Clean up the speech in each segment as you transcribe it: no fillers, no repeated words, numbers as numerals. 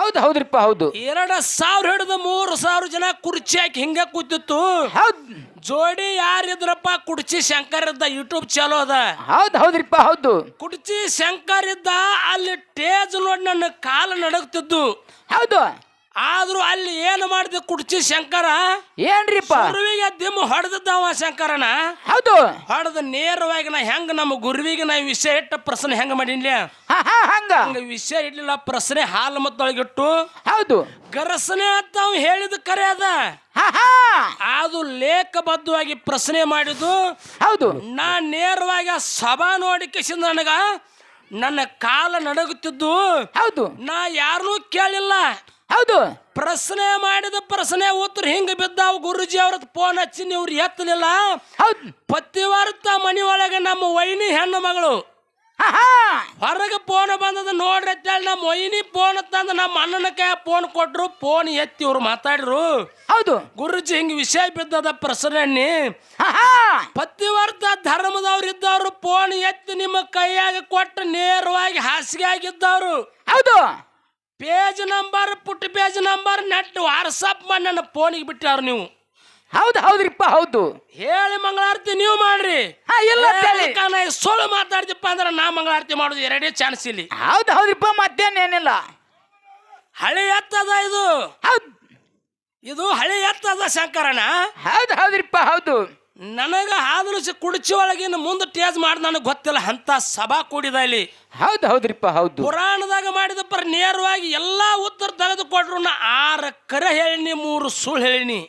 ಹೌದ್ರಿಪ್ಪ ಹೌದು 2,000 ಹಿಡಿದು 3,000 ಜನ ಕುರ್ಚಿ ಹಾಕಿ ಹಿಂಗ ಕೂತಿತ್ತು. ಹೌದ್ ಜೋಡಿ ಯಾರಿದ್ರಪ್ಪ? ಕುಡ್ಚಿ ಶಂಕರ್ ಇದ್ದ. ಯೂಟ್ಯೂಬ್ ಚಾಲೋ ಅದ. ಹೌದ್ರಿಪ್ಪ ಹೌದು. ಕುಡ್ಚಿ ಶಂಕರ್ ಇದ್ದ. ಅಲ್ಲಿ ಟೇಜ್ ನೋಡಿ ನನ್ನ ಕಾಲು ನಡಗ್ತಿದ್ದು. ಹೌದು. ಆದ್ರೂ ಅಲ್ಲಿ ಏನು ಮಾಡಿದ ಕುಡ್ಚಿ ಶಂಕರ? ಏನ್ರಿಪ್ಪ? ಗುರುವಿಗೆ ದಿಮ್ಮ ಹೊಡೆದವ ಶಂಕರನ. ಹೌದು. ಹೊಡೆದ ನೇರವಾಗಿ ನಾ ಹೆಂಗ ನಮ್ಮ ಗುರುವಿಗೆ ನಾ ವಿಷಯ ಇಟ್ಟ ಪ್ರಶ್ನೆ ಹೆಂಗ ಮಾಡಿನ್ಲಿ ಹಂಗ ವಿಷಯ ಇಡ್ಲಿಲ್ಲ. ಪ್ರಶ್ನೆ ಹಾಲು ಮತ್ತೊಳಗಿಟ್ಟು ಹೌದು ಗರಸನೆ ಅಂತ ಅವ್ ಹೇಳಿದ ಕರೆ ಅದ. ಅದು ಲೇಖಬದ್ಧವಾಗಿ ಪ್ರಶ್ನೆ ಮಾಡಿದ್ದು. ಹೌದು. ನಾ ನೇರವಾಗಿ ಆ ಸಭಾ ನೋಡಿ ಕಿಸಿಂದ ನನಗ ನನ್ನ ಕಾಲ ನಡಗುತ್ತಿದ್ದು. ಹೌದು. ನಾ ಯಾರನ್ನೂ ಕೇಳಿಲ್ಲ. ಹೌದು. ಪ್ರಶ್ನೆ ಮಾಡಿದ ಪ್ರಶ್ನೆ ಉತ್ತರ ಹಿಂಗ ಬಿದ್ದಾವ. ಗುರುಜಿ ಅವ್ರ ಫೋನ್ ಹಚ್ಚಿ ನೀವ್ರು ಎತ್ತಲಿಲ್ಲ. ಹೌದು. ಪತಿವಾರ್ತ ಮನಿ ಒಳಗೆ ನಮ್ಮ ವೈನಿ ಹೆಣ್ಣು ಮಗಳು ಹೊರಗೆ ಫೋನ್ ಬಂದದ ನೋಡ್ರಿ ಅಂತೇಳಿ ನಮ್ಮ ವೈನಿ ಫೋನ್ ತಂದ ನಮ್ಮ ಅಣ್ಣನ ಕೈ ಫೋನ್ ಕೊಟ್ರು. ಫೋನ್ ಎತ್ತಿ ಇವ್ರು ಮಾತಾಡ್ರು. ಹೌದು. ಗುರುಜಿ ಹಿಂಗ ವಿಷಯ ಬಿದ್ದದ ಪ್ರಶ್ನೆ. ಪತಿವರ್ತ ಧರ್ಮದವ್ರು ಇದ್ದವ್ರು ಫೋನ್ ಎತ್ತಿ ನಿಮ್ಮ ಕೈಯಾಗ ಕೊಟ್ಟು ನೇರವಾಗಿ ಹಾಸಿಗೆ ಆಗಿದ್ದವ್ರು. ಹೌದು. ಪೇಜ್ ನಂಬರ್ ಪುಟ್ಟ ಪೇಜ್ ನಂಬರ್ ನೆಟ್ ವಾಟ್ಸಪ್ ಮಾಡಿ ನನ್ನ ಫೋನಿಗೆ ಬಿಟ್ಟಾರು ನೀವು. ಹೌದ್ರಿಪ್ಪ ಹೌದು. ಹೇಳಿ ಮಂಗಳಾರತಿ ನೀವು ಮಾಡ್ರಿ. ಸುಳ್ಳು ಮಾತಾಡ್ತಿಪ್ಪ ಅಂದ್ರೆ ನಾ ಮಂಗಳಾರತಿ ಮಾಡೋದು ಎರಡೇ ಚಾನ್ಸ್ ಇಲ್ಲಿ. ಹೌದ್ರಿಪ್ಪ ಮತ್ತೇನೇನಿಲ್ಲ. ಹಳೆ ಎತ್ತದ ಇದು. ಇದು ಹಳೆ ಎತ್ತದ ಶಂಕರನ. ಹೌದ್ರಿಪ್ಪ ಹೌದು. ನನಗ ಆದ್ರೂ ಕುಡ್ಚಿ ಒಳಗಿನ ಮುಂದೆ ಟೇಜ್ ಮಾಡಿ ನನಗೆ ಗೊತ್ತಿಲ್ಲ ಅಂತ ಸಭಾ ಕೂಡಿದ ಇಲ್ಲಿ. ಹೌದ್ರಿಪ್ಪ ಹೌದು. ಪುರಾಣದಾಗ ಮಾಡಿದ ಪರ ನೇರವಾಗಿ ಎಲ್ಲಾ ಉತ್ತರ ತೆಗೆದುಕೊಟ್ರು. ನಾ 6 ಕರೆ ಹೇಳಿನಿ, 3 ಸುಳ್ಳು ಹೇಳಿನಿ.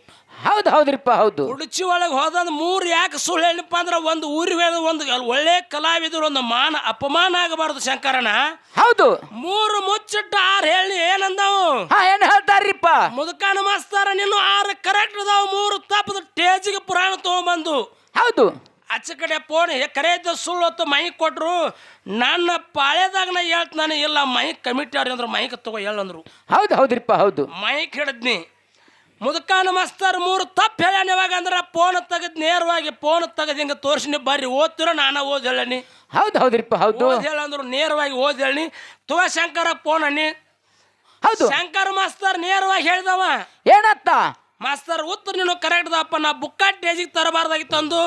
ಹೌದ್ರಿಪ್ಪ ಹೌದು. ಕುಡ್ಚಿ ಒಳಗೆ ಹೋದಂದ್ 3 ಯಾಕೆ ಸುಳ್ಳು ಹೇಳಿನಪ್ಪ ಅಂದ್ರೆ ಒಂದು ಊರಿಗೆ ಒಂದು ಒಳ್ಳೆ ಕಲಾವಿದರು ಒಂದು ಮಾನ ಅಪಮಾನ ಆಗಬಾರದು ಶಂಕರನ. ಹೌದು. 3 ಮುಚ್ಚಿಟ್ಟು 6 ಹೇಳಿ ಏನಂದಾವು? ಏನ್ ಹೇಳ್ತಾರ್ರಿಪ್ಪ? ಮುದುಕಾನ ಮಾಸ್ತಾರ ನೀನು 6 ಕರೆಕ್ಟ್ ಅದಾವ, 3 ತಪ್ಪದ ಟೇಜಿಗೆ ಪುರಾಣ ತಗೊಂಡ್ಬಂದು. ಹೌದು. ಆಚ ಕಡೆ ಫೋನ್ ಕರೆ ಇದ್ದ ಸುಳ್ಳು ಹೊತ್ತು ಮೈಕ್ ಕೊಟ್ರು. ನನ್ನ ಪಾಳ್ಯದಾಗ ನಾ ಹೇಳ್ತ ನಾನು ಇಲ್ಲ ಮೈಕ್ ಕಮಿಟಿ ಅವ್ರಿ ಅಂದ್ರೆ ಮೈಕ್ ತಗೋ ಹೇಳಂದ್ರು. ಹೌದ್ರಿಪ್ಪ ಹೌದು. ಮೈಕ್ ಹಿಡಿದ್ನಿ. ಮುದುಕಾನ ಮಾಸ್ತರ್ 3 ತಪ್ಪು ಹೇಳ್ಯಾನ. ಇವಾಗ ಅಂದ್ರೆ ಫೋನ್ ತೆಗೆದ್ ನೇರವಾಗಿ ಫೋನ್ ತೆಗೆದು ಹಿಂಗೆ ತೋರ್ಸಿನಿ. ಬರ್ರಿ ಓದ್ತಿರೋ ನಾನು ಓದ್ ಹೇಳನಿ. ಹೌದ್ರಿಪ್ಪ ಹೌದು. ಓದ್ ಹೇಳಂದ್ರು ನೇರವಾಗಿ ಓದ್ ಹೇಳಿ ತುವ ಶಂಕರ ಫೋನ್ ಅನ್ನಿ. ಹೌದು. ಶಂಕರ್ ಮಾಸ್ತರ್ ನೇರವಾಗಿ ಹೇಳಿದವ ಏನತ್ತ? ಮಾಸ್ತರ್ ಉತ್ತರ ನೀನು ಕರೆಕ್ಟ್ ದಪ್ಪ. ನಾ ಬುಕ್ಕ ಟೇಜಿಗೆ ತರಬಾರ್ದಾಗಿತ್ತು ಅಂದು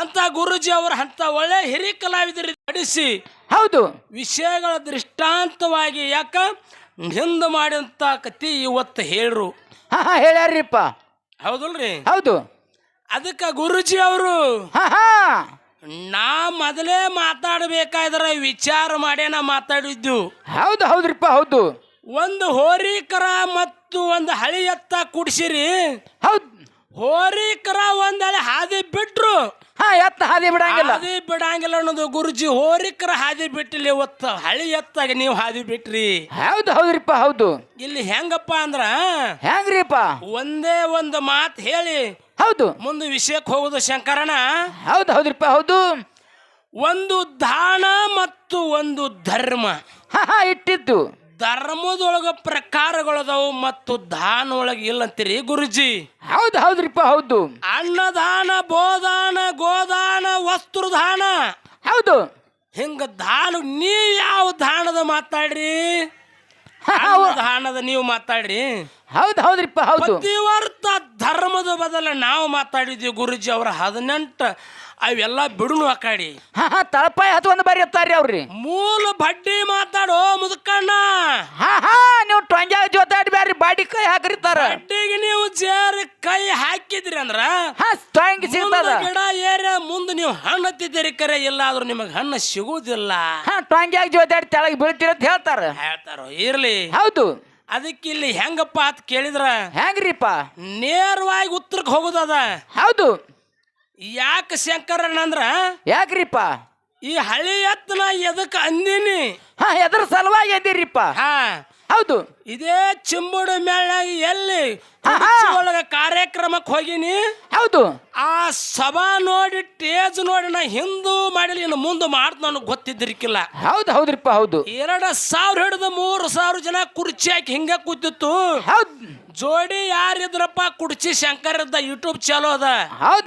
ಅಂತ ಗುರುಜಿ ಅವರು ಅಂತ ಒಳ್ಳೆ ಹಿರಿಯ ಕಲಾವಿದರಿಗೆ ನಡೆಸಿ ಹೌದು ವಿಷಯಗಳ ದೃಷ್ಟಾಂತವಾಗಿ ಯಾಕ ಹಿಂದೆ ಮಾಡಿದಂತ ಕತಿ ಇವತ್ತು ಹೇಳ್ರು. ಹೇಳ್ಯಾರ್ರಿಪ್ಪ. ಹೌದಲ್ರಿ? ಹೌದು. ಅದಕ್ಕೆ ಗುರುಜಿ ಅವರು ನಾ ಮೊದಲೇ ಮಾತಾಡಬೇಕಾದ್ರೆ ವಿಚಾರ ಮಾಡೇ ನಾ ಮಾತಾಡಿದ್ದು. ಹೌದ್ರಿಪ್ಪ ಹೌದು. ಒಂದು ಹೋರಿಕರ ಮತ್ತು ಒಂದು ಹಳಿ ಎತ್ತ ಕುಡ್ಸಿರಿ. ಹೌದು. ಹೋರಿಕರ ಒಂದಳೆ ಹಾದಿ ಬಿಟ್ರು. ಎತ್ತ ಹಾದಿ ಬಿಡಂಗಿಲ್ಲ. ಹಾದಿ ಬಿಡಂಗಿಲ್ಲ ಅನ್ನೋದು ಗುರುಜಿ. ಹೋರಿಕರ ಹಾದಿ ಬಿಟ್ಟಿಲ್ಲ. ಇವತ್ತು ಹಳಿ ಎತ್ತಾಗ ನೀವು ಹಾದಿ ಬಿಟ್ರಿ. ಹೌದ್ರಿಪ್ಪ ಹೌದು. ಇಲ್ಲಿ ಹೆಂಗಪ್ಪ ಅಂದ್ರ ಹೆಂಗ್ರಿಪ್ಪ? ಒಂದೇ ಒಂದು ಮಾತು ಹೇಳಿ ಹೌದು ಮುಂದೆ ವಿಷಯಕ್ಕೆ ಹೋಗುದು ಶಂಕರನ. ಹೌದ್ರಿಪ್ಪ ಹೌದು. ಒಂದು ದಾನ ಮತ್ತು ಒಂದು ಧರ್ಮ ಇಟ್ಟಿದ್ದು. ಧರ್ಮದೊಳಗ ಪ್ರಕಾರಗಳದಾವು ಮತ್ತು ದಾನ ಒಳಗೆ ಇಲ್ಲ ಅಂತೀರಿ ಗುರುಜಿ. ಹೌದ್ರಿಪ್ಪ ಹೌದು. ಅನ್ನದಾನ, ಬೋದಾನ, ಗೋದಾನ, ವಸ್ತ್ರದಾನ. ಹೌದು. ಹಿಂಗ ದಾನ ನೀವ್ ಯಾವ ದಾನದ ಮಾತಾಡ್ರಿ? ದಾನದ ನೀವು ಮಾತಾಡ್ರಿ. ಹೌದ್ರಿಪ್ಪ ಹೌದು. ಪ್ರತಿವರ್ತ ಧರ್ಮದ ಬದಲ ನಾವು ಮಾತಾಡಿದ್ವಿ ಗುರುಜಿ. ಅವರ 18 ಅವೆಲ್ಲ ಬಿಡುನು ಆ ಕಡೆ ತಳಪಾಯಿ ಹತ್ಕೊಂಡ್ ಬರಿ ಇರ್ತಾರ್ರಿ ಅವ್ರಿ. ಮೂಲ ಬಡ್ಡಿ ಮಾತಾಡೋ ಮುದುಕಣ್ಣ. ನೀವು ಟೊಂಗ್ಯಾಗ ಜೋತಾಡಿ ಬ್ಯಾರಿ ಬಾಡಿ ಕೈ ಹಾಕಿರ್ತಾರ. ಬಡ್ಡಿಗೆ ನೀವು ಜೇರ್ ಕೈ ಹಾಕಿದ್ರಿ ಅಂದ್ರ ಗಿಡ ಏರಿಯ ಮುಂದೆ ನೀವು ಹಣ್ಣು ಹತ್ತಿದ್ದೀರಿ. ಕರೆ ಇಲ್ಲ ಆದ್ರೂ ನಿಮಗ್ ಹಣ್ಣು ಸಿಗುವುದಿಲ್ಲ. ಟೊಂಗ್ಯಾಗ ಜೋತಾಡಿ ತೆಳಗ್ ಬೀಳ್ತೀರ ಅಂತ ಹೇಳ್ತಾರೋ ಇರ್ಲಿ. ಹೌದು. ಅದಕ್ಕೆ ಇಲ್ಲಿ ಹೆಂಗಪ್ಪ ಅಂತ ಕೇಳಿದ್ರ ಹೆಂಗ್ರಿಪ್ಪ? ನೇರವಾಗಿ ಉತ್ತರಕ್ಕೆ ಹೋಗುದದ. ಹೌದು. ಯಾಕೆ ಶಂಕರಣ್ಣಂದ್ರ ಯಾಕ್ರಿಪ್ಪ? ಈ ಹಳಿ ಎತ್ತನ ಎದಕ್ ಅಂದಿನಿ? ಎದ್ರ ಸಲುವಾಗಿ ಅಂದಿರಿಪ್ಪ? ಹೌದು. ಇದೇ ಚಿಂಬುಡು ಮೇಳಾಗ ಎಲ್ಲಿ ಒಳಗ ಕಾರ್ಯಕ್ರಮಕ್ಕೆ ಹೋಗಿನಿ. ಹೌದು. ಆ ಸಭಾ ನೋಡಿ ಟೇಜ್ ನೋಡಿ ನಾ ಹಿಂದೂ ಮಾಡಿಲ್ಲ ಇನ್ನು ಮುಂದೆ ಮಾಡ್ತ ನನಗೆ ಗೊತ್ತಿದ್ದಿರ್ಕಿಲ್ಲ. ಹೌದ್ರಿಪ್ಪ ಹೌದು. 2,000 ಹಿಡಿದು 3,000 ಜನ ಕುರ್ಚಿ ಹಾಕಿ ಹಿಂಗ ಕೂತಿತ್ತು. ಜೋಡಿ ಯಾರಿದ್ರಪ್ಪ? ಕುಡ್ಚಿ ಶಂಕರ್ ಇದ್ದ. ಯೂಟ್ಯೂಬ್ ಚಾಲೋ ಅದ.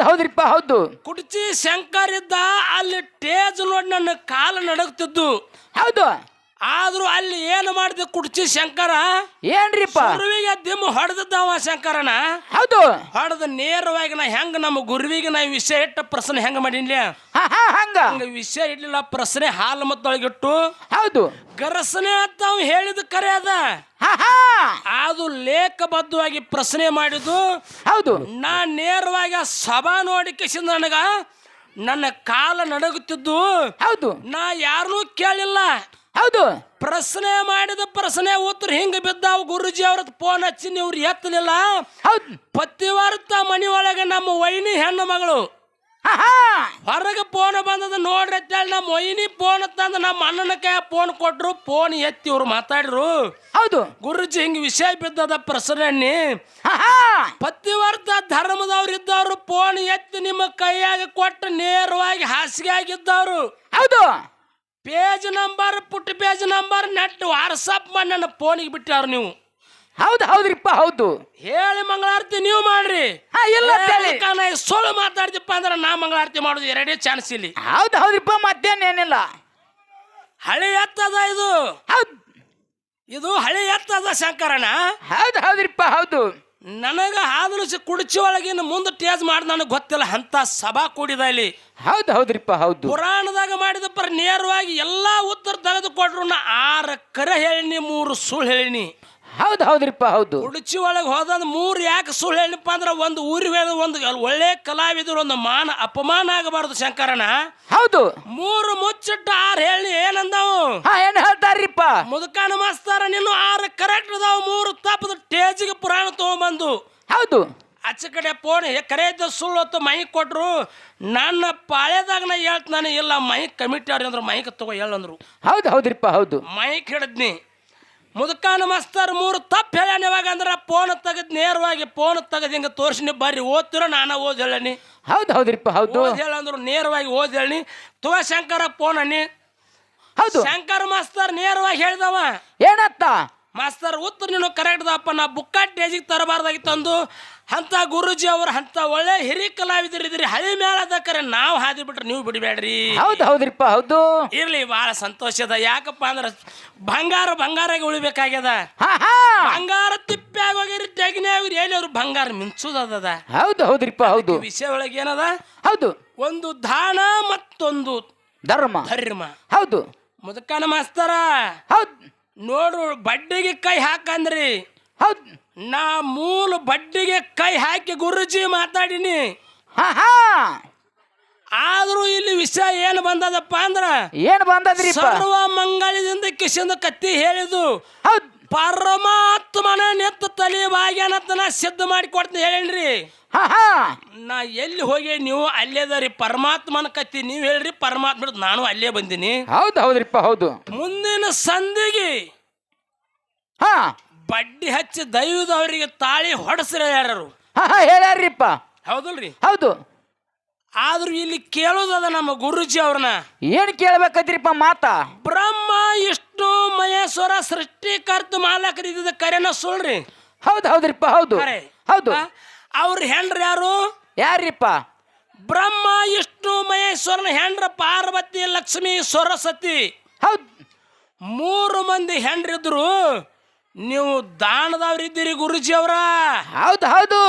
ಹೌದ್ರಿಪ್ಪ ಹೌದು. ಕುಡ್ಚಿ ಶಂಕರ್ ಇದ್ದ. ಅಲ್ಲಿ ಟೇಜ್ ನೋಡಿ ನನ್ನ ಕಾಲು ನಡಗ್ತಿದ್ದು. ಹೌದು. ಆದ್ರೂ ಅಲ್ಲಿ ಏನು ಮಾಡಿದ ಕುಡ್ಚಿ ಶಂಕರ ಏನ್ರಿಪ್ಪ ಗುರುವಿಗೆ ದಿಮ್ಮ ಹೊಡೆದವ ಶಂಕರನ. ಹೌದು ಹೊಡೆದ ನೇರವಾಗಿ ನಾ ಹೆಂಗ ನಮ್ಮ ಗುರುವಿಗೆ ನಾ ವಿಷಯ ಇಟ್ಟ ಪ್ರಶ್ನೆ ಹೆಂಗ ಮಾಡಿನ್ಲಿ ಹಂಗ ಹಂಗ ವಿಷಯ ಇಡ್ಲಿಲ್ಲ. ಪ್ರಶ್ನೆ ಹಾಲು ಮತ್ತೊಳಗಿಟ್ಟು ಹೌದು ಗರಸನೆ ಅಂತ ಅವ್ ಹೇಳಿದ ಕರೆ ಅದ. ಅದು ಲೇಖಬದ್ಧವಾಗಿ ಪ್ರಶ್ನೆ ಮಾಡಿದ್ದು ಹೌದು. ನಾ ನೇರವಾಗಿ ಆ ಸಭಾ ನೋಡಿಕೆಸಿಂದ ನನಗ ನನ್ನ ಕಾಲ ನಡಗುತ್ತಿದ್ದು. ಹೌದು ನಾ ಯಾರನ್ನೂ ಕೇಳಿಲ್ಲ. ಹೌದು ಪ್ರಶ್ನೆ ಮಾಡಿದ ಪ್ರಶ್ನೆ ಉತ್ತರ ಹಿಂಗ ಬಿದ್ದಾವ. ಗುರುಜಿ ಅವ್ರದ್ ಫೋನ್ ಹಚ್ಚಿ ಇವ್ರು ಎತ್ತಲಿಲ್ಲ. ಹೌದು ಪತಿವರ್ತ ಮನಿ ಒಳಗೆ ನಮ್ಮ ವೈನಿ ಹೆಣ್ಣು ಮಗಳು ಹೊರಗೆ ಫೋನ್ ಬಂದದ ನೋಡ್ರಿ ಅಂತೇಳಿ ನಮ್ಮ ವೈನಿ ಫೋನ್ ತಂದ ನಮ್ಮ ಅಣ್ಣನ ಕೈ ಫೋನ್ ಕೊಟ್ರು. ಫೋನ್ ಎತ್ತಿ ಇವ್ರು ಮಾತಾಡ್ರು. ಹೌದು ಗುರುಜಿ ಹಿಂಗ ವಿಷಯ ಬಿದ್ದದ ಪ್ರಶ್ನೆ. ಪತಿವರ್ತ ಧರ್ಮದವ್ರು ಇದ್ದವ್ರು ಫೋನ್ ಎತ್ತಿ ನಿಮ್ಮ ಕೈಯಾಗ ಕೊಟ್ಟು ನೇರವಾಗಿ ಹಾಸಿಗೆ ಆಗಿದ್ದವ್ರು. ಹೌದು ಪೇಜ್ ನಂಬರ್ ಪುಟ್ಟ ಪೇಜ್ ನಂಬರ್ ನೆಟ್ ವಾಟ್ಸಪ್ ಮಾಡಿ ನನ್ನ ಫೋನಿಗೆ ಬಿಟ್ಟಾರ ನೀವು. ಹೌದು ಹೌದ್ರಿಪ್ಪ ಹೌದು. ಹೇಳಿ ಮಂಗಳಾರತಿ ನೀವು ಮಾಡ್ರಿ. ಇಲ್ಲ ಸುಳ್ಳು ಮಾತಾಡ್ತಿಪ್ಪ ಅಂದ್ರೆ ನಾ ಮಂಗಳಾರತಿ ಮಾಡೋದು ಎರಡೇ ಚಾನ್ಸ್ ಇಲ್ಲಿ. ಹೌದು ಹೌದ್ರಿಪ್ಪ ಮತ್ತೇನೇನಿಲ್ಲ. ಹಳೆ ಎತ್ತದ ಇದು. ಹೌದು ಇದು ಹಳೆ ಎತ್ತದ ಶಂಕರನ. ಹೌದು ಹೌದ್ರಿಪ್ಪ ಹೌದು. ನನಗ ಹಾದಲು ಕುಡಿಚಿ ಒಳಗಿನ ಮುಂದೆ ಟೇಜ್ ಮಾಡಿ ನನಗೆ ಗೊತ್ತಿಲ್ಲ ಅಂತ ಸಭಾ ಕೂಡಿದ ಇಲ್ಲಿ. ಹೌದು ಹೌದ್ರಿಪ್ಪ ಹೌದು. ಪುರಾಣದಾಗ ಮಾಡಿದ ಪರ ನೇರವಾಗಿ ಎಲ್ಲಾ ಉತ್ತರ ತೆಗೆದುಕೊಟ್ರು. ನಾ 6 ಕರೆ ಹೇಳಿನಿ 3 ಸುಳ್ಳು ಹೇಳಿನಿ. ಹೌದು ಹೌದ್ರಿಪ್ಪ ಹೌದು. ಕುಡಿಚಿ ಒಳಗೆ ಹೋದಂದ್ 3 ಯಾಕೆ ಸುಳ್ಳು ಹೇಳಿನಪ್ಪ ಅಂದ್ರೆ ಒಂದು ಊರಿಗೆ ಒಂದು ಒಳ್ಳೆ ಕಲಾವಿದರು ಒಂದು ಅಪಮಾನ ಆಗಬಾರದು ಶಂಕರನ. ಹೌದು 3 ಮುಚ್ಚಿಟ್ಟು 6 ಹೇಳಿ ಏನಂದವು ಏನ್ ಹೇಳ್ತಾರ್ರಿಪ್ಪ ಮುದುಕಾನ ಮಾಸ್ತಾರ ನೀನು 6 ಕರೆಕ್ಟ್ ಅದಾವ 3 ತಪ್ಪದ ಟೇಜಿಗೆ ಪುರಾಣ ತಗೊಂಬಂದು. ಹೌದು ಆಚೆ ಕಡೆ ಫೋನ್ ಕರೆ ಇದ್ದ ಸುಳ್ಳು ಹೊತ್ತು ಮೈಕ್ ಕೊಟ್ರು. ನನ್ನ ಪಾಳ್ಯದಾಗ ನಾ ಹೇಳ್ತಾನೆ ಇಲ್ಲ ಮೈಕ್ ಕಮಿಟಿ ಅವ್ರಿ ಅಂದ್ರು ಮೈಕ್ ತಗೋ ಹೇಳಂದ್ರು. ಹೌದು ಹೌದ್ರಿಪ್ಪ ಹೌದು. ಮೈಕ್ ಹಿಡಿದ್ನಿ ಮುದುಕಾನ ಮಾಸ್ತರ್ 3 ತಪ್ಪು ಹೇಳ್ಯಾನ. ಯಾವಾಗ ಅಂದ್ರೆ ಫೋನ್ ತೆಗೆದ್ ನೇರವಾಗಿ ಫೋನ್ ತೆಗೆದು ಹಿಂಗೆ ತೋರಿಸಿನಿ ಬರ್ರಿ ಓದ್ತಿರೋ ನಾನು ಓದ್ ಹೇಳನಿ. ಹೌದು ಹೌದ್ರಿಪ್ಪ ಹೌದು. ಓದ್ ಹೇಳಂದ್ರು ನೇರವಾಗಿ ಓದ್ ಹೇಳಿ ತುವ ಶಂಕರ ಫೋನ್ ಅನ್ನಿ. ಹೌದು ಶಂಕರ ಮಾಸ್ತರ್ ನೇರವಾಗಿ ಹೇಳಿದವ ಏನತ್ತ ಮಾಸ್ತರ್ ಉತ್ತರ ನೀನು ಕರೆಕ್ಟ್ ದಪ್ಪ. ನಾ ಬುಕ್ಕ ಟೇಜಿಗೆ ತರಬಾರ್ದಾಗಿತ್ತು ಅಂದು. ಅಂತ ಗುರುಜಿ ಅವ್ರು ಅಂತ ಒಳ್ಳೆ ಹಿರಿ ಕಲಾವಿದರಿದ್ರಿ. ಹಳಿ ಮೇಳದ ಕರೆ ನಾವು ಹಾದಿ ಬಿಟ್ರೆ ನೀವು ಬಿಡಬೇಡ್ರಿ. ಹೌದು ಹೌದ್ರಿಪ್ಪ ಹೌದು. ಇರ್ಲಿ ಬಹಳ ಸಂತೋಷದ. ಯಾಕಪ್ಪ ಅಂದ್ರೆ ಬಂಗಾರಾಗಿ ಉಳಿಬೇಕಾಗ್ಯದ. ಬಂಗಾರ ತಿಪ್ಪೆ ಆಗೋಗಿರಿ ತೆಗಿನೇ ಆಗೋರಿ ಎಲ್ಲಿ ಅವ್ರು ಬಂಗಾರ ಮಿಂಚುದದ. ಹೌದು ಹೌದ್ರಿಪ್ಪ ಹೌದು. ವಿಷಯ ಒಳಗೆ ಏನದ ಹೌದು ಒಂದು ದಾನ ಮತ್ತೊಂದು ಧರ್ಮ. ಹೌದು ಮುದುಕನ ಮಾಸ್ತರ ಹೌದು ನೋಡ್ರು ಬಡ್ಡಿಗೆ ಕೈ ಹಾಕಂದ್ರಿ. ಹೌದು ನಾ ಮೂಲ ಬಡ್ಡಿಗೆ ಕೈ ಹಾಕಿ ಗುರುಜಿ ಮಾತಾಡಿನಿ. ಆದ್ರೂ ಇಲ್ಲಿ ವಿಷಯ ಏನು ಬಂದದಪ್ಪ ಅಂದ್ರ ಏನು ಬಂದದ್ರಿ ಸರ್ವ ಮಂಗಳದಿಂದ ಕಿಶಿಂದ ಕತ್ತಿ ಹೇಳಿದು. ಹೌದು ಪರಮಾತ್ಮನ ನೆತ್ತ ತಲೆ ಭಾಗ್ಯನತ್ತನ ಸಿದ್ಧ ಮಾಡಿ ಕೊಡ್ತೀನಿ ಹೇಳೇನ್ರಿ. ನಾ ಎಲ್ಲಿ ಹೋಗಿ ನೀವು ಅಲ್ಲೇದರಿ ಪರಮಾತ್ಮನ ಕತ್ತಿ ನೀವು ಹೇಳ್ರಿ ಪರಮಾತ್ಮ ನಾನು ಅಲ್ಲೇ ಬಂದಿನಿ. ಹೌದು ಹೌದ್ರಿಪ್ಪ ಹೌದು. ಮುಂದಿನ ಸಂಧಿಗೆ ಬಡ್ಡಿ ಹಚ್ಚಿ ದೈವದವರಿಗೆ ತಾಳಿ ಹೊಡಸ್ರಿ ಯಾರು ಹೇಳ್ಯಾರ್ರಿಪ್ಪ. ಹೌದಲ್ರಿ ಹೌದು. ಆದ್ರೂ ಇಲ್ಲಿ ಕೇಳೋದದ ನಮ್ಮ ಗುರುಜಿ ಅವ್ರನ್ನ ಏನ್ ಕೇಳ್ಬೇಕೈತ್ರಿಪ್ಪ ಮಾತ. ಬ್ರಹ್ಮ ವಿಷ್ಣು ಮಹೇಶ್ವರ ಸೃಷ್ಟಿಕರ್ತ ಮಾಲಕರಿದ್ದ ಕರೆನ ಸುಳ್ರಿ. ಹೌದು ಹೌದ್ರಿಪ್ಪ ಹೌದು ಹೌದು. ಅವ್ರ ಹೆಂಡ್ರ ಯಾರು ಯಾರಿಪ್ಪ? ಬ್ರಹ್ಮ ವಿಷ್ಣು ಮಹೇಶ್ವರನ ಹೆಂಡ್ರ ಪಾರ್ವತಿ ಲಕ್ಷ್ಮಿ ಸರಸ್ವತಿ. ಹೌದು 3 ಮಂದಿ ಹೆಂಡ್ರಿದ್ರು. ನೀವು ದಾನದವ್ರಿದ್ದೀರಿ ಗುರುಜಿ ಅವರ. ಹೌದು ಹೌದು.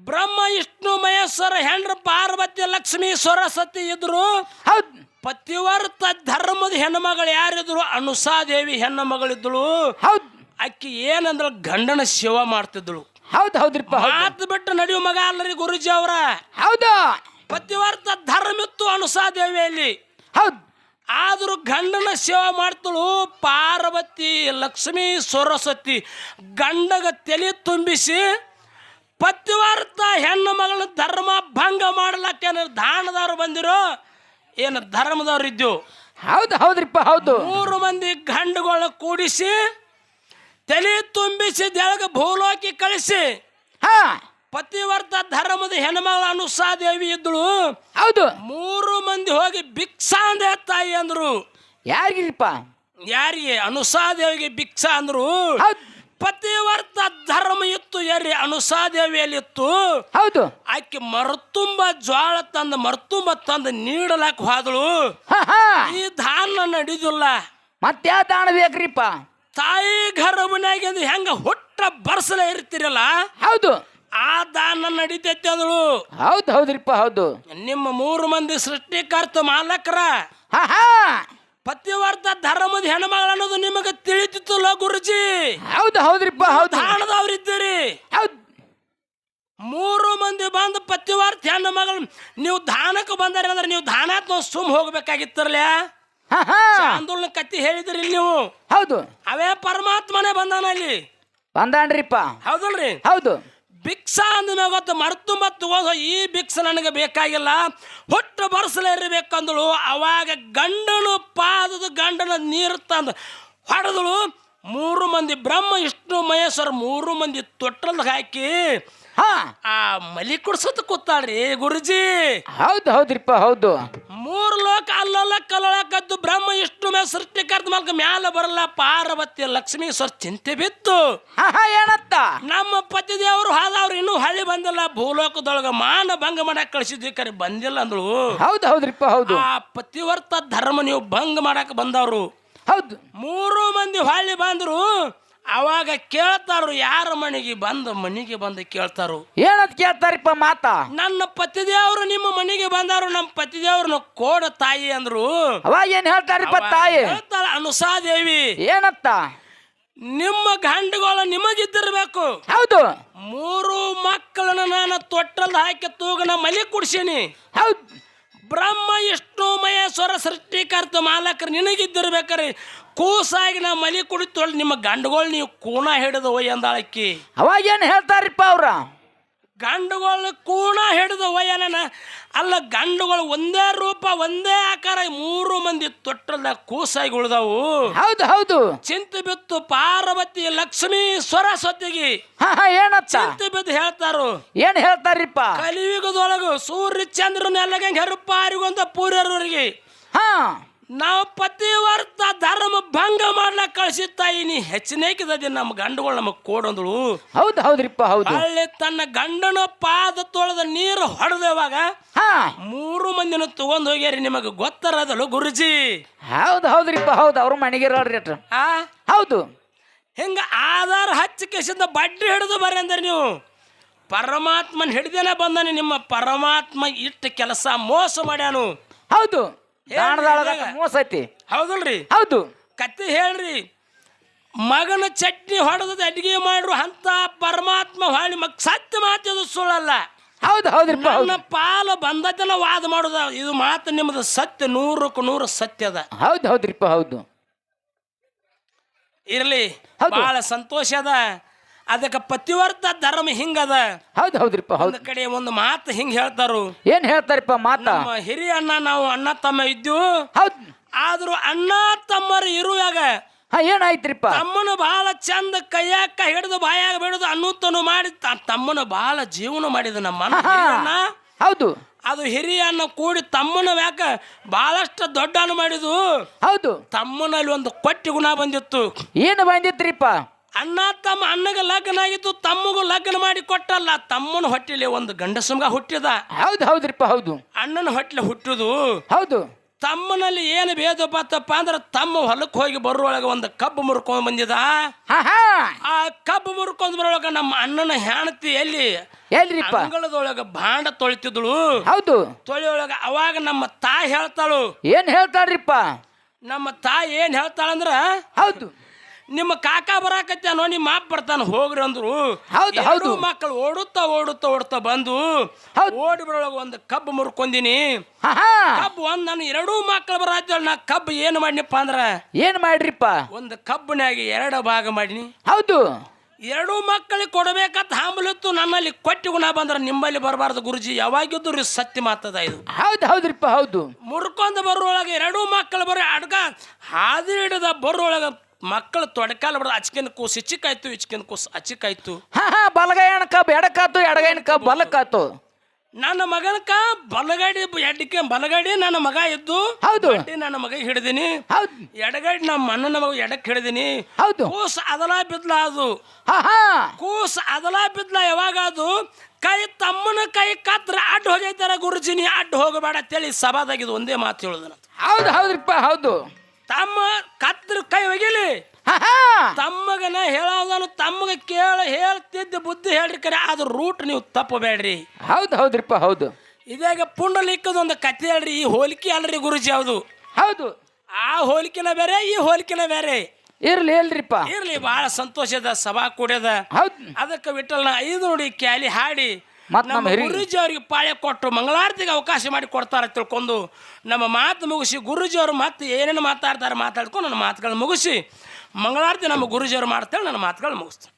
ಬ್ರಹ್ಮ ವಿಷ್ಣು ಮಹೇಶ್ವರ ಹೆಂಡ್ರ ಪಾರ್ವತಿ ಲಕ್ಷ್ಮಿ ಸರಸ್ವತಿ ಇದ್ರು. ಹೌದು ಪತಿವರ್ತ ಧರ್ಮದ ಹೆಣ್ಣುಮಗಳು ಯಾರಿದ್ರು ಅನುಸಾದೇವಿ ಹೆಣ್ಣು ಮಗಳಿದ್ದಳು. ಹೌದು ಅಕ್ಕಿ ಏನಂದ್ರ ಗಂಡನ ಸೇವಾ ಮಾಡ್ತಿದ್ದಳು. ಹೌದು ಹೌದ್ರಿಪ್ಪ. ಮಾತು ಬಿಟ್ಟು ನಡೆಯುವ ಮಗ ಅಲ್ಲರಿ ಗುರುಜಿ ಅವರ. ಹೌದು ಪತಿವರ್ತ ಧರ್ಮ ಇತ್ತು ಅನುಸಾದೇವಿಯಲ್ಲಿ. ಹೌದು ಆದ್ರೂ ಗಂಡನ ಸೇವಾ ಮಾಡ್ತಳು ಪಾರ್ವತಿ ಲಕ್ಷ್ಮಿ ಸರಸ್ವತಿ. ಗಂಡಗ ತಲೆ ತುಂಬಿಸಿ ಪತಿವರ್ತ ಹೆಣ್ಣು ಮಗಳ ಧರ್ಮ ಭಂಗ ಮಾಡ್ಲಕ್ಕೆ ದಾನದವ್ರು ಬಂದಿರೋ ಏನು ಧರ್ಮದವ್ರು ಇದ್ದು. ಹೌದು ಹೌದ್ರಿಪ್ಪ ಹೌದು. 3 ಮಂದಿ ಗಂಡುಗಳ ಕೂಡಿಸಿ ತಲೆ ತುಂಬಿಸಿ ದೇಳಗ ಭೂಲೋಕಿ ಕಳಿಸಿ ಪತಿವರ್ತ ಧರ್ಮದ ಹೆಣ್ಮಗಳ ಅನುಸಾದೇವಿ ಇದ್ದಳು. ಹೌದು 3 ಮಂದಿ ಹೋಗಿ ಭಿಕ್ಷಾ ಅಂದೆ ತಾಯಿ ಅಂದ್ರು. ಯಾರಿಗಿರಿಪ್ಪ? ಯಾರಿಗೆ? ಅನುಸಾದೇವಿಗೆ ಭಿಕ್ಷಾ ಅಂದ್ರು. ಪತಿವರ್ತ ಧರ್ಮ ಇತ್ತು ಎರಿ ಅನುಸಾದೇವಿಯಲ್ಲಿ ಇತ್ತು. ಹೌದು ಆಕೆ ಮರ್ತುಂಬ ಜ್ವಾಳ ತಂದು ಮರ್ತುಂಬ ತಂದು ನೀಡಲಾಕ ಹೋದಳು. ಈ ದಾನ ನಡೆದಿಲ್ಲ. ಮತ್ತೆ ಯಾವ ದಾನ ಬೇಕ್ರಿಪ್ಪ? ತಾಯಿ ಗರ್ಭನಾಗಿಂದ ಹೆಂಗ ಹುಟ್ಟ ಬರ್ಸಲ ಇರ್ತಿರಲ್ಲ, ಹೌದು ಆ ದಾನ ನಡೀತೈತಿ ಅಂದಳು. ಹೌದು ಹೌದ್ರಿಪ್ಪ ಹೌದು. ನಿಮ್ಮ 3 ಮಂದಿ ಸೃಷ್ಟಿಕರ್ತ ಮಾಲಕರ ಹಾ ಹಾ ಪತಿವರ್ತ ಧರ್ಮದ ಹೆಣ್ಮಗಳು ಅನ್ನೋದು ನಿಮಗೆ ತಿಳಿತಿತ್ತಲ್ಲ ಗುರುಜಿ? ಹೌದು ಹೌದ್ರಿಪ್ಪ ಹೌದು. ದಾನದವ್ರಿದ್ದೀರಿ. ಹೌದು 3 ಮಂದಿ ಬಂದು ಪತಿವರ್ತ ಹೆಣ್ಣು ಮಗಳು ನೀವು ದಾನಕ್ಕೆ ಬಂದಾರೆ ಅಂದ್ರೆ ನೀವು ದಾನ ಸುಮ್ ಹೋಗ್ಬೇಕಾಗಿತ್ತರ್ಲ. ಹಾ ಹಾ ಆಂದೋಲನ ಕತ್ತಿ ಹೇಳಿದ್ರಿ ನೀವು. ಹೌದು ಅವೇ ಪರಮಾತ್ಮನೇ ಬಂದಾನ ಅಲ್ಲಿ. ಬಂದಾನ್ರಿಪ್ಪ. ಹೌದಲ್ರಿ? ಹೌದು. ಭಿಕ್ಷಾ ಅಂದ ಗೊತ್ತ ಮರ್ತು ಮತ್ತು ಈ ಭಿಕ್ಷ ನನಗೆ ಬೇಕಾಗಿಲ್ಲ, ಹೊಟ್ಟು ಬರ್ಸಲೇ ಇರಬೇಕಂದಳು. ಅವಾಗ ಗಂಡನು ಪಾದದ ಗಂಡನ ನೀರು ತಂದು ಹೊಡೆದಳು. 3 ಮಂದಿ ಬ್ರಹ್ಮ ವಿಷ್ಣು ಮಹೇಶ್ವರ 3 ಮಂದಿ ತೊಟ್ಟಲ್ ಹಾಕಿ ಹಾ ಆ ಮಲಿ ಕುಡ್ಸತ್ ಕೂತಾಳ್ರಿ ಗುರುಜಿ. ಹೌದು ಹೌದ್ರಿಪ್ಪ ಹೌದು. 3 ಲೋಕ ಅಲ್ಲಲ್ಲ ಕಲ್ಲೊಳಕದ್ದು ಬ್ರಹ್ಮ ವಿಷ್ಣು ಮೇಲೆ ಸೃಷ್ಟಿಕರ್ತ ಮಲ್ಕ ಮ್ಯಾಲ ಬರಲ್ಲ ಪಾರ್ವತಿ ಲಕ್ಷ್ಮೀಶ್ವರ ಚಿಂತೆ ಬಿತ್ತು. ಹಾ ಹಾ ಏನತ್ತ? ನಮ್ಮ ಪತಿ ದೇವರು ಹಾದವ್ರು ಇನ್ನೂ ಹಳ್ಳಿ ಬಂದಿಲ್ಲ, ಭೂಲೋಕದೊಳಗ ಮಾನ ಭಂಗ ಮಾಡಕ್ ಕಳಿಸಿದ್ವಿ ಕರೆ ಬಂದಿಲ್ಲ ಅಂದಳು. ಹೌದು ಹೌದ್ರಿಪ್ಪ ಹೌದು. ಆ ಪತಿವರ್ತ ಧರ್ಮ ನೀವು ಭಂಗ ಮಾಡಕ್ ಬಂದವ್ರು. ಹೌದು 3 ಮಂದಿ ಹೊಳ್ಳಿ ಬಂದ್ರು. ಅವಾಗ ಕೇಳ್ತಾರು, ಯಾರ ಮನೆಗೆ ಬಂದು ಕೇಳ್ತಾರು. ಏನಂತ ಕೇಳ್ತಾರಿಪ್ಪ ಮಾತಾ? ನನ್ನ ಪತಿದೇವರು ನಿಮ್ಮ ಮನೆಗೆ ಬಂದಾರು, ನಮ್ಮ ಪತಿದೇವ್ರನ್ನ ಕೋಡ ತಾಯಿ ಅಂದ್ರು. ಅವಾಗ ಏನ್ ಹೇಳ್ತಾರಿಪ್ಪ ತಾಯಿ? ಹೇಳ್ತಾಳ ಅನುಸಾದೇವಿ, ಏನತ್ತ? ನಿಮ್ಮ ಗಂಡುಗಳು ನಿಮಗಿದ್ದಿರ್ಬೇಕು. ಹೌದು 3 ಮಕ್ಕಳನ್ನ ನಾನು ತೊಟ್ಟಲ್ ಹಾಕಿ ತೂಗನ ಮಲಿ ಕುಡ್ಸೀನಿ. ಹೌದು ಬ್ರಹ್ಮ ವಿಷ್ಣು ಮಹೇಶ್ವರ ಸೃಷ್ಟಿಕರ್ತ ಮಾಲಕರು ನಿನಗಿದ್ದಿರ್ಬೇಕ್ರಿ. ಕೂಸಾಗಿ ನಾ ಮಲಿ ಕುಡಿತೊಳ್ ನಿಮ್ಮ ಗಂಡುಗಳು ನೀವು ಕೂಣ ಹಿಡಿದು ಒಯ್ ಅಂದಾಳಕ್ಕಿ. ಅವಾಗ ಏನ್ ಹೇಳ್ತಾರಿಪ್ಪ ಅವ್ರ? ಗಂಡುಗಳು ಕೂಣ ಹಿಡಿದು ಒಯ್ಯನ ಅಲ್ಲ, ಗಂಡುಗಳು ಒಂದೇ ರೂಪ ಒಂದೇ ಆಕಾರ 3 ಮಂದಿ ತೊಟ್ಟಲ್ದ ಕೂಸಾಗಿ ಉಳ್ದವು. ಹೌದು ಹೌದು. ಚಿಂತೆ ಬಿತ್ತು ಪಾರ್ವತಿ ಲಕ್ಷ್ಮೀ ಸರಸ್ವತಿಗೆ. ಹಾ ಹಾ ಏನತ್ತ? ಚಿಂತೆ ಬಿದ್ದು ಹೇಳ್ತಾರು. ಏನ್ ಹೇಳ್ತಾರಿಪ್ಪ? ಕಲಿಯುಗದೊಳಗು ಸೂರ್ಯ ಚಂದ್ರನ ಎಲ್ಲ ಹೆರುಪಾರಿಗೊಂದ ಪೂರ್ಯರವರಿಗೆ ಹಾ ನಾವು ಪತಿವರ್ತ ಧರ್ಮ ಭಂಗ ಮಾಡ್ಲಕ್ ಕಳಿಸಿತ್ತಾಯಿ, ನೀ ಹೆಚ್ಚಿನೇಕಿದ ನಮ್ಮ ಗಂಡುಗಳು ನಮಗ್ ಕೋಡಂದಳು. ಹೌದು ಹೌದ್ರಿಪ್ಪ ಹೌದು. ಅಲ್ಲಿ ತನ್ನ ಗಂಡನ ಪಾದ ತೊಳೆದ ನೀರು ಹೊಡೆದವಾಗ ಹಾ 3 ಮಂದಿನ ತಗೊಂಡ್ ಹೋಗ್ಯಾರಿ. ನಿಮಗೆ ಗೊತ್ತರದಲ್ಲ ಗುರುಜಿ? ಹೌದು ಹೌದ್ರಿಪ್ಪ ಹೌದು. ಅವ್ರ ಮನೆಗಿರೋರಿ ಆ ಹೌದು. ಹಿಂಗ ಆಧಾರ ಹಚ್ಚ ಕೇಸಿಂದ ಬಡ್ಡಿ ಹಿಡಿದು ಬರ್ರಿ ಅಂದ್ರೆ ನೀವು ಪರಮಾತ್ಮನ್ ಹಿಡ್ದೇನೆ ಬಂದಾನೆ. ನಿಮ್ಮ ಪರಮಾತ್ಮ ಇಟ್ಟು ಕೆಲಸ ಮೋಸ ಮಾಡ್ಯಾನು. ಹೌದು ಮೋಸ ಐತಿ. ಹೌದಲ್ರಿ? ಹೌದು. ಕತ್ತಿ ಹೇಳ್ರಿ, ಮಗನ ಚಟ್ನಿ ಹೊಡೆದ ಅಡಿಗೆ ಮಾಡ್ರು ಅಂತ ಪರಮಾತ್ಮ ಹೊಳ್ಳಿ ಸತ್ಯ ಮಾತಿದು ಸುಳ್ಳಲ್ಲ. ಹೌದು ಹೌದ್ರಿಪ್ಪ. ನನ್ನ ಪಾಲ ಬಂದದ್ದೆಲ್ಲ ವಾದ ಮಾಡುದ ಇದು ಮಾತು ನಿಮ್ಮದು ಸತ್ಯ 100ಕ್ಕೆ 100 ಸತ್ಯ ಅದ. ಹೌದು ಹೌದ್ರಿಪ್ಪ ಹೌದು. ಇರ್ಲಿ, ಬಹಳ ಸಂತೋಷ ಅದ. ಅದಕ್ಕೆ ಪತಿವರ್ತ ಧರ್ಮ ಹಿಂಗದ. ಹೌದು ಹೌದ್ರಿಪ್ಪ ಹೌದು. ಒಂದು ಕಡೆ ಒಂದು ಮಾತು ಹಿಂಗ್ ಹೇಳ್ತಾರು. ಏನ್ ಹೇಳ್ತಾರಿಪ್ಪ ಮಾತ? ನಮ್ಮ ಹಿರಿಯ ಅಣ್ಣ ನಾವು ಅಣ್ಣ ತಮ್ಮ ಇದ್ದು. ಹೌದು. ಆದ್ರೂ ಅಣ್ಣ ತಮ್ಮರು ಇರುವಾಗ ಹಾ ಏನಾಯ್ತ್ರಿಪ್ಪ? ತಮ್ಮನ ಬಹಳ ಚಂದ ಕೈಯಾಕ ಹಿಡಿದು ಬಾಯಾಗ ಬಿಡುದು ಅನ್ನುತ್ತನು ಮಾಡಿ ತಮ್ಮನ ಬಹಳ ಜೀವನ ಮಾಡಿದ ನಮ್ಮ ಅಣ್ಣ. ಹೌದು. ಅದು ಹಿರಿಯ ಅಣ್ಣ ಕೂಡಿ ತಮ್ಮನ ಯಾಕ ಬಹಳಷ್ಟು ದೊಡ್ಡ ಅಣ್ಣ ಮಾಡಿದು. ಹೌದು. ತಮ್ಮನಲ್ಲಿ ಒಂದು ಕೊಟ್ಟಿ ಗುಣ ಬಂದಿತ್ತು. ಏನು ಬಂದಿತ್ರಿಪ್ಪ? ಅಣ್ಣ ತಮ್ಮ ಅಣ್ಣಗ ಲಗ್ನ ಆಗಿತ್ತು, ತಮ್ಮಗೂ ಲಗ್ನ ಮಾಡಿ ಕೊಟ್ಟಲ್ಲ. ತಮ್ಮನ ಹೊಟ್ಟೆಲಿ ಒಂದು ಗಂಡಸಮಗ ಹುಟ್ಟಿದ. ಹೌದು ಹೌದ್ರಿಪ್ಪ ಹೌದು. ಅಣ್ಣನ ಹೊಟ್ಟೆಲಿ ಹುಟ್ಟುದು. ಹೌದು. ತಮ್ಮನಲ್ಲಿ ಏನು ಭೇದ ಪಾತಪ್ಪ ಅಂದ್ರೆ ತಮ್ಮ ಹೊಲಕ್ಕೆ ಹೋಗಿ ಬರುವೊಳಗೆ ಒಂದು ಕಬ್ಬು ಮುರ್ಕೊಂಡ್ ಬಂದಿದ. ಆ ಕಬ್ಬು ಮುರ್ಕೊಂಡ್ ಬರೋಳಗ ನಮ್ಮ ಅಣ್ಣನ ಹೆಣತಿ ಎಲ್ರಿಪ್ಪ? ಅಂಗಳದೊಳಗ ಭಾಂಡ ತೊಳಿತಿದ್ಳು. ಹೌದು. ತೊಳಿಯೊಳಗ ಅವಾಗ ನಮ್ಮ ತಾಯಿ ಹೇಳ್ತಾಳು. ಏನ್ ಹೇಳ್ತಾಳ್ರಿಪ್ಪ? ನಮ್ಮ ತಾಯಿ ಏನ್ ಹೇಳ್ತಾಳಂದ್ರ, ಹೌದು, ನಿಮ್ಮ ಕಾಕ ಬರಾಕತ್ತಾನೋ, ನಿಮ್ಮ ಮಾಪ್ ಬರ್ತಾನ ಹೋಗ್ರಿ ಅಂದ್ರು. ಹೌದು ಹೌದು. ಮಕ್ಕಳು ಓಡುತ್ತಾ ಬಂದು ಓಡಿ ಬರೋಳಗ ಒಂದು ಕಬ್ಬು ಮುರ್ಕೊಂದಿನಿ. ಕಬ್ಬು ನಾನು 2 ಮಕ್ಕಳು ಬರತ್ತೇಳ. ನಾ ಕಬ್ಬು ಏನು ಮಾಡಿನಪ್ಪ ಅಂದ್ರ, ಏನ್ ಮಾಡ್ರಿಪ್ಪ? ಒಂದು ಕಬ್ಬಿನಾಗಿ 2 ಭಾಗ ಮಾಡಿನಿ. ಹೌದು. 2 ಮಕ್ಕಳಿಗೆ ಕೊಡಬೇಕಂತ ಹಾಂಬಲಿತ್ತು. ನನ್ನಲ್ಲಿ ಕೊಟ್ಟಿ ಗುಣ ಬಂದ್ರ ನಿಮ್ಮಲ್ಲಿ ಬರಬಾರ್ದು ಗುರುಜಿ. ಯಾವಾಗಿದ್ರು ಸತ್ಯ ಮಾತದ ಇದು. ಹೌದು ಹೌದ್ರಿಪ್ಪ ಹೌದು. ಮುರ್ಕೊಂಡ್ ಬರೋಳಗೆ 2 ಮಕ್ಕಳು ಬರೋ ಅಡ್ಗ ಹಾದಿ ಹಿಡಿದ ಬರೋಳಗ ಮಕ್ಕಳು ತೊಡಕಾಲ ಬಡ ಅಚ್ಕಿನ ಕೂಸು ಇಚ್ಚಿಕಾಯ್ತು, ಇಚ್ಕಿನ ಕೂಸು ಅಚ್ಚಿಕಾಯ್ತು. ಬಲಗೈನ ಕಬ್ಬು ಎಡಕಾತು, ಎಡಗೈನ ಕಬ್ಬು ಬಲಕಾತು. ನನ್ನ ಮಗನಕ ಬಲಗಡಿ ನನ್ನ ಮಗ ಇದ್ದು. ಹೌದು. ನನ್ನ ಮಗ ಹಿಡಿದೀನಿ. ಹೌದು. ಎಡಗಡಿ ನಮ್ಮ ಅಣ್ಣನ ಮಗ ಎಡಕ್ಕೆ ಹಿಡಿದೀನಿ. ಹೌದು. ಕೂಸು ಅದಲ ಬಿದ್ಲ. ಅದು ಕೂಸು ಅದಲ ಬಿದ್ಲ. ಯಾವಾಗ ಅದು ತಮ್ಮನ ಕೈ ಕತ್ರ ಅಡ್ಡ ಹೋಗೈತಾರ. ಗುರುಜಿನಿ ಅಡ್ಡ ಹೋಗಬೇಡ ಅಂತೇಳಿ ಸಭಾದಾಗಿದ್ದು ಒಂದೇ ಮಾತು ಹೇಳುದನ. ಹೌದು ಹೌದ್ರಿಪ್ಪ ಹೌದು. ತಮ್ಮ ಕತ್ರ ಕೈ ಒಗಿಲಿ ತಮ್ಮಗನ ಹೇಳೋದನು ತಮ್ಮಗ ಹೇಳ್ತಿದ್ದ ಬುದ್ಧಿ ಹೇಳ್ರಿ ಕರೆ ಅದು ರೂಟ್ ನೀವು ತಪ್ಪಬೇಡ್ರಿ. ಹೌದು ಹೌದ್ರಿಪ್ಪ ಹೌದು. ಇದಾಗ ಪುಂಡಲಿಕ್ಕದೊಂದು ಕಥೆ ಹೇಳ್ರಿ. ಈ ಹೋಲಿಕೆ ಅಲ್ರಿ ಗುರುಜಿ ಯಾವುದು ಹೌದು. ಆ ಹೋಲಿಕೆನ ಬೇರೆ ಈ ಹೋಲಿಕೆನ ಬೇರೆ. ಇರ್ಲಿ ಇಲ್ರಿಪ್ಪ ಇರ್ಲಿ. ಬಹಳ ಸಂತೋಷದ ಸಭಾ ಕೂಡ್ಯದ. ಹೌದು. ಅದಕ್ಕೆ ವಿಠಲ್ನ 5 ನೋಡಿ ಕ್ಯಾಲಿ ಹಾಡಿ ನಮ್ಮ ಗುರುಜಿ ಅವ್ರಿಗೆ ಪಾಳ್ಯ ಕೊಟ್ಟು ಮಂಗಳಾರತಿಗೆ ಅವಕಾಶ ಮಾಡಿ ಕೊಡ್ತಾರ ತಿಳ್ಕೊಂಡು ನಮ್ಮ ಮಾತು ಮುಗಿಸಿ ಗುರುಜಿಯವರು ಮತ್ತೆ ಏನೇನು ಮಾತಾಡ್ತಾರೆ ಮಾತಾಡ್ಕೊಂಡು ನನ್ನ ಮಾತುಗಳನ್ನ ಮುಗಿಸಿ ಮಂಗಳಾರತಿ ನಮ್ಮ ಗುರುಜಿಯವರು ಮಾಡ್ತೇವೆ. ನನ್ನ ಮಾತುಗಳು ಮುಗಿಸ್ತಾರೆ.